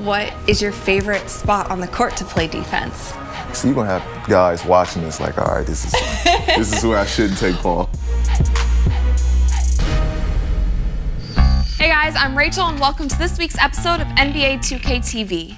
What is your favorite spot on the court to play defense? So you're gonna have guys watching this like, all right, this is where I shouldn't take ball. Hey guys, I'm Rachel and welcome to this week's episode of NBA2KTV.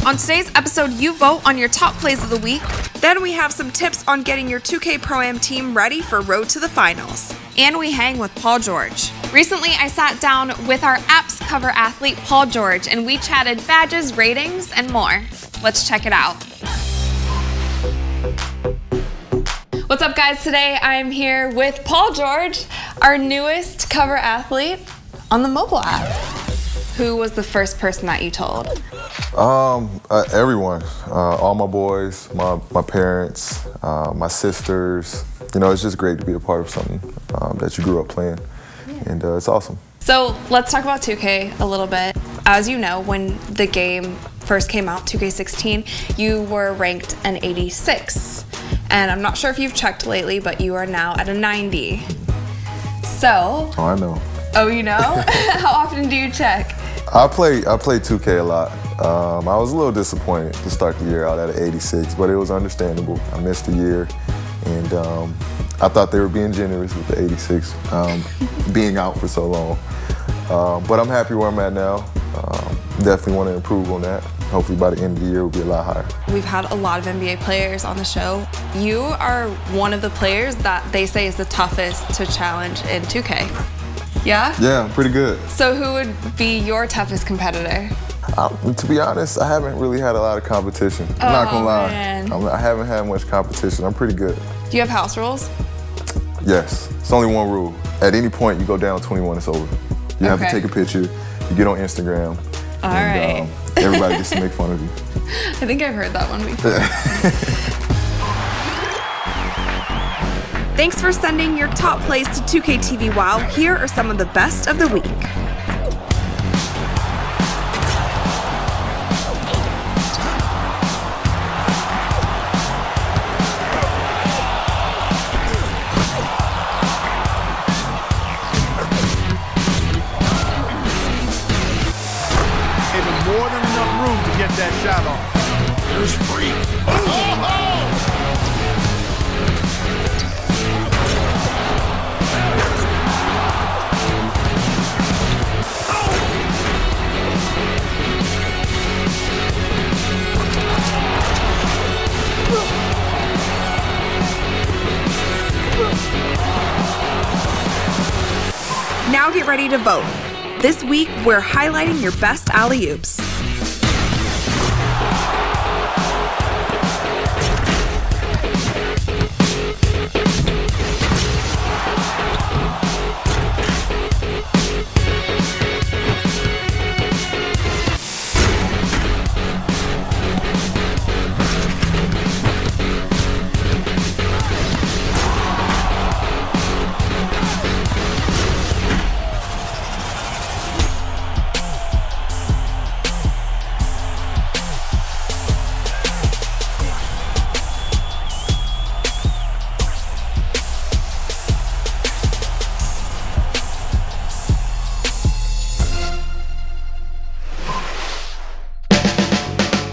On today's episode, you vote on your top plays of the week. Then we have some tips on getting your 2K Pro-Am team ready for Road to the Finals. And we hang with Paul George. Recently, I sat down with our apps cover athlete, Paul George, and we chatted badges, ratings, and more. Let's check it out. What's up, guys? Today, I'm here with Paul George, our newest cover athlete on the mobile app. Who was the first person that you told? Everyone, all my boys, my parents, my sisters. You know, it's just great to be a part of something that you grew up playing, and it's awesome. So let's talk about 2K a little bit. As you know, when the game first came out, 2K16, you were ranked an 86. And I'm not sure if you've checked lately, but you are now at a 90. So. Oh, I know. Oh, you know? How often do you check? I play 2K a lot. I was a little disappointed to start the year out at an 86, but it was understandable. I missed a year, and I thought they were being generous with the 86 being out for so long. But I'm happy where I'm at now. Definitely want to improve on that. Hopefully by the end of the year we'll be a lot higher. We've had a lot of NBA players on the show. You are one of the players that they say is the toughest to challenge in 2K. Yeah? Yeah, I'm pretty good. So who would be your toughest competitor? To be honest, I haven't really had a lot of competition. I'm not gonna lie. Man. I haven't had much competition. I'm pretty good. Do you have house rules? Yes. It's only one rule. At any point you go down 21, it's over. You have to take a picture, you get on Instagram. All right. Everybody gets to make fun of you. I think I've heard that one before. Thanks for sending your top plays to 2KTV Wow. Here are some of the best of the week. More than enough room to get that shot off. There's free. Now get ready to vote. This week, we're highlighting your best alley-oops.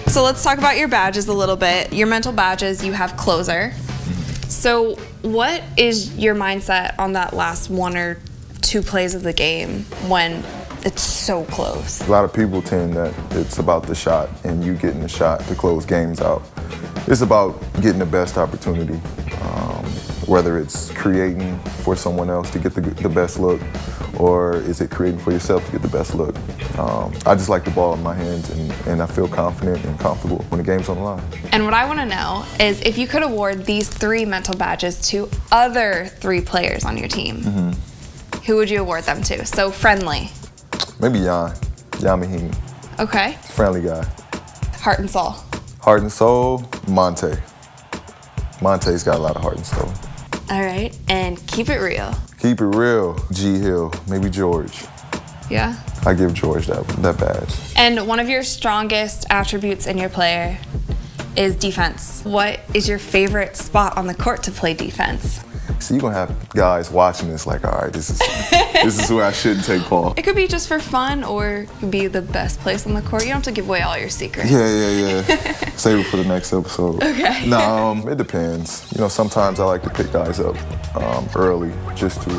So let's talk about your badges a little bit. Your mental badges, you have closer. So what is your mindset on that last one or two plays of the game when it's so close? A lot of people tend that it's about the shot and you getting the shot to close games out. It's about getting the best opportunity, whether it's creating for someone else to get the best look, or is it creating for yourself to get the best look. I just like the ball in my hands, and I feel confident and comfortable when the game's on the line. And what I want to know is if you could award these 3 mental badges to other 3 players on your team, who would you award them to? So friendly. Maybe Jan Mahinmi. Okay. Friendly guy. Heart and soul. Heart and soul, Monte. Monte's got a lot of heart and soul. All right, and keep it real. Keep it real, G Hill, maybe George. Yeah? I give George that badge. And one of your strongest attributes in your player is defense. What is your favorite spot on the court to play defense? So you're going to have guys watching this like, all right, this is where I shouldn't take Paul. It could be just for fun, or it could be the best place on the court. You don't have to give away all your secrets. Yeah. Save it for the next episode. Okay. No, it depends. You know, sometimes I like to pick guys up early just to,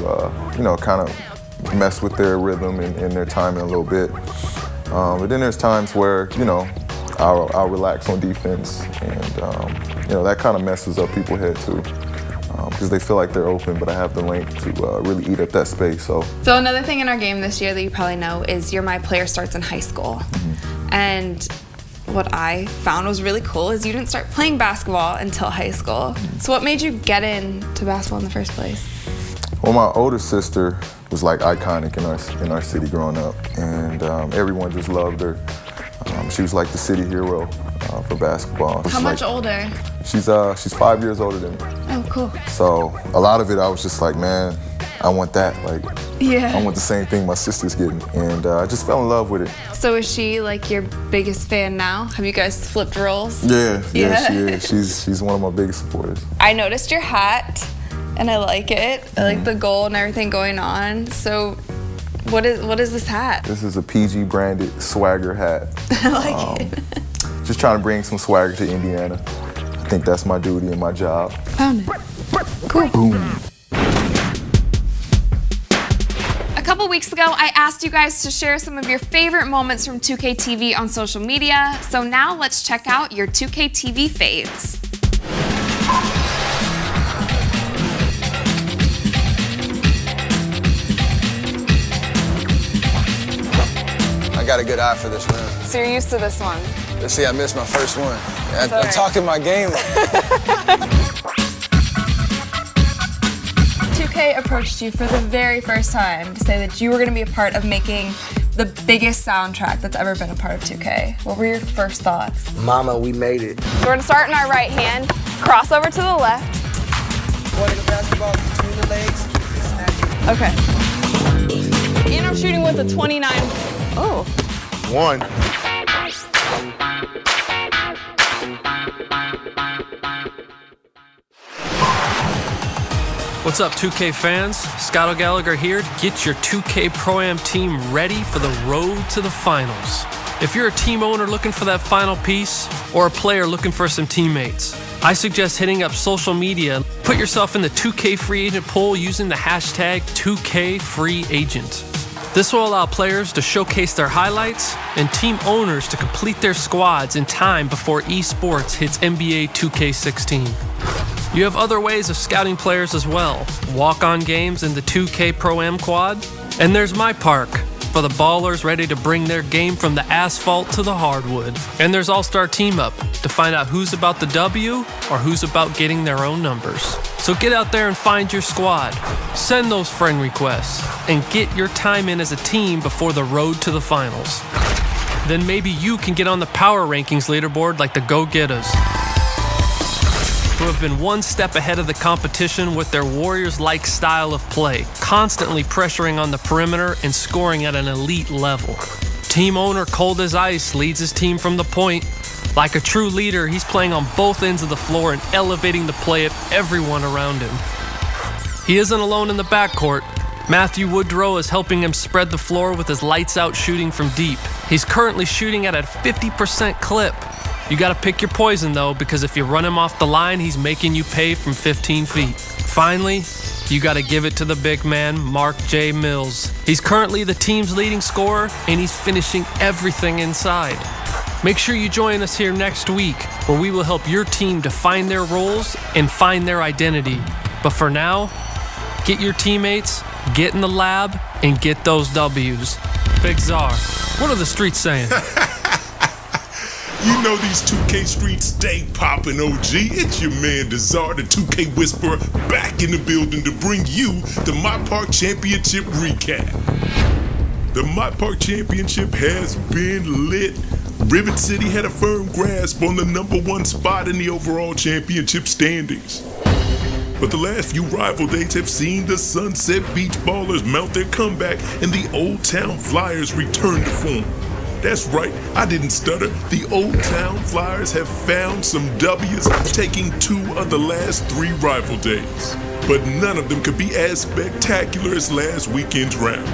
kind of mess with their rhythm and their timing a little bit. But then there's times where, I'll relax on defense, and that kind of messes up people's head too, because they feel like they're open, but I have the length to really eat up that space. So another thing in our game this year that you probably know is You're My Player starts in high school, and what I found was really cool is you didn't start playing basketball until high school. So what made you get into basketball in the first place? Well, my older sister was like iconic in our city growing up, and everyone just loved her. She was like the city hero for basketball. How much older? She's 5 years older than me. Oh, cool. So a lot of it, I was just like, man, I want that. Like, yeah. I want the same thing my sister's getting, and I just fell in love with it. So is she like your biggest fan now? Have you guys flipped roles? Yeah, she is. She's one of my biggest supporters. I noticed your hat, and I like it. I like the gold and everything going on. So what is this hat? This is a PG branded swagger hat. I like it. Just trying to bring some swagger to Indiana. I think that's my duty and my job. Found it. Cool. Boom. A couple weeks ago, I asked you guys to share some of your favorite moments from 2KTV on social media. So now let's check out your 2KTV faves. I got a good eye for this round. So you're used to this one? Let's see, I missed my first one. I right. talked in my game. 2K approached you for the very first time to say that you were going to be a part of making the biggest soundtrack that's ever been a part of 2K. What were your first thoughts? Mama, we made it. We're going to start in our right hand, cross over to the left. Pointing the basketball between the legs, snatch it. Okay. And I'm shooting with a 29. Oh. One. What's up, 2K fans? Scott O'Gallagher here to get your 2K Pro-Am team ready for the road to the finals. If you're a team owner looking for that final piece, or a player looking for some teammates, I suggest hitting up social media. Put yourself in the 2K free agent pool using the hashtag 2KFreeAgent. This will allow players to showcase their highlights and team owners to complete their squads in time before esports hits NBA 2K16. You have other ways of scouting players as well. Walk-on games in the 2K Pro-Am Quad. And there's my park for the ballers ready to bring their game from the asphalt to the hardwood. And there's All-Star Team Up to find out who's about the W or who's about getting their own numbers. So get out there and find your squad. Send those friend requests and get your time in as a team before the road to the finals. Then maybe you can get on the power rankings leaderboard like the go-getters, who have been one step ahead of the competition with their Warriors-like style of play, constantly pressuring on the perimeter and scoring at an elite level. Team owner Cold as Ice leads his team from the point. Like a true leader, he's playing on both ends of the floor and elevating the play of everyone around him. He isn't alone in the backcourt. Matthew Woodrow is helping him spread the floor with his lights-out shooting from deep. He's currently shooting at a 50% clip. You gotta pick your poison though, because if you run him off the line, he's making you pay from 15 feet. Finally, you gotta give it to the big man, Mark J. Mills. He's currently the team's leading scorer, and he's finishing everything inside. Make sure you join us here next week, where we will help your team to find their roles and find their identity. But for now, get your teammates, get in the lab, and get those W's. Big Czar, what are the streets saying? You know these 2K streets stay poppin', OG. It's your man, Desar, the 2K Whisperer, back in the building to bring you the My Park Championship recap. The My Park Championship has been lit. Rivet City had a firm grasp on the #1 spot in the overall championship standings. But the last few rival dates have seen the Sunset Beach Ballers mount their comeback and the Old Town Flyers return to form. That's right, I didn't stutter. The Old Town Flyers have found some W's, taking 2 of the last 3 rival days. but none of them could be as spectacular as last weekend's round.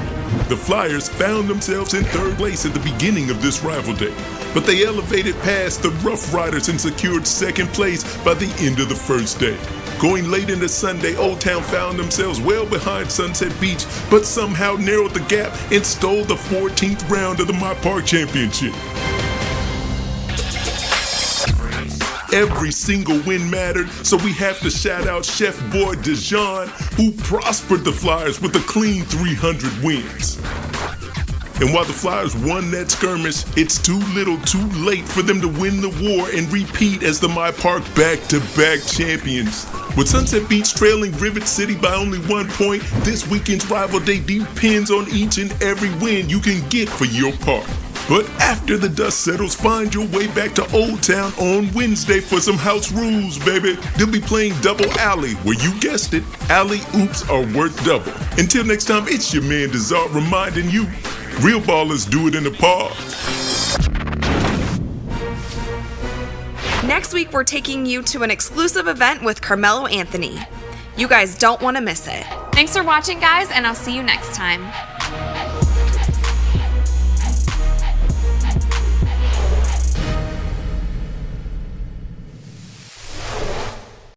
The Flyers found themselves in third place at the beginning of this rival day, but they elevated past the Rough Riders and secured second place by the end of the first day. Going late into Sunday, Old Town found themselves well behind Sunset Beach, but somehow narrowed the gap and stole the 14th round of the My Park Championship. Every single win mattered, so we have to shout out Chef Boy DeJean, who prospered the Flyers with a clean 300 wins. And while the Flyers won that skirmish, it's too little too late for them to win the war and repeat as the My Park back-to-back champions. With Sunset Beach trailing Rivet City by only 1 point, this weekend's rival day depends on each and every win you can get for your park. But after the dust settles, find your way back to Old Town on Wednesday for some house rules, baby. They'll be playing Double Alley, where you guessed it, alley oops are worth double. Until next time, it's your man Desart reminding you, real ballers do it in the park. Next week, we're taking you to an exclusive event with Carmelo Anthony. You guys don't want to miss it. Thanks for watching, guys, and I'll see you next time.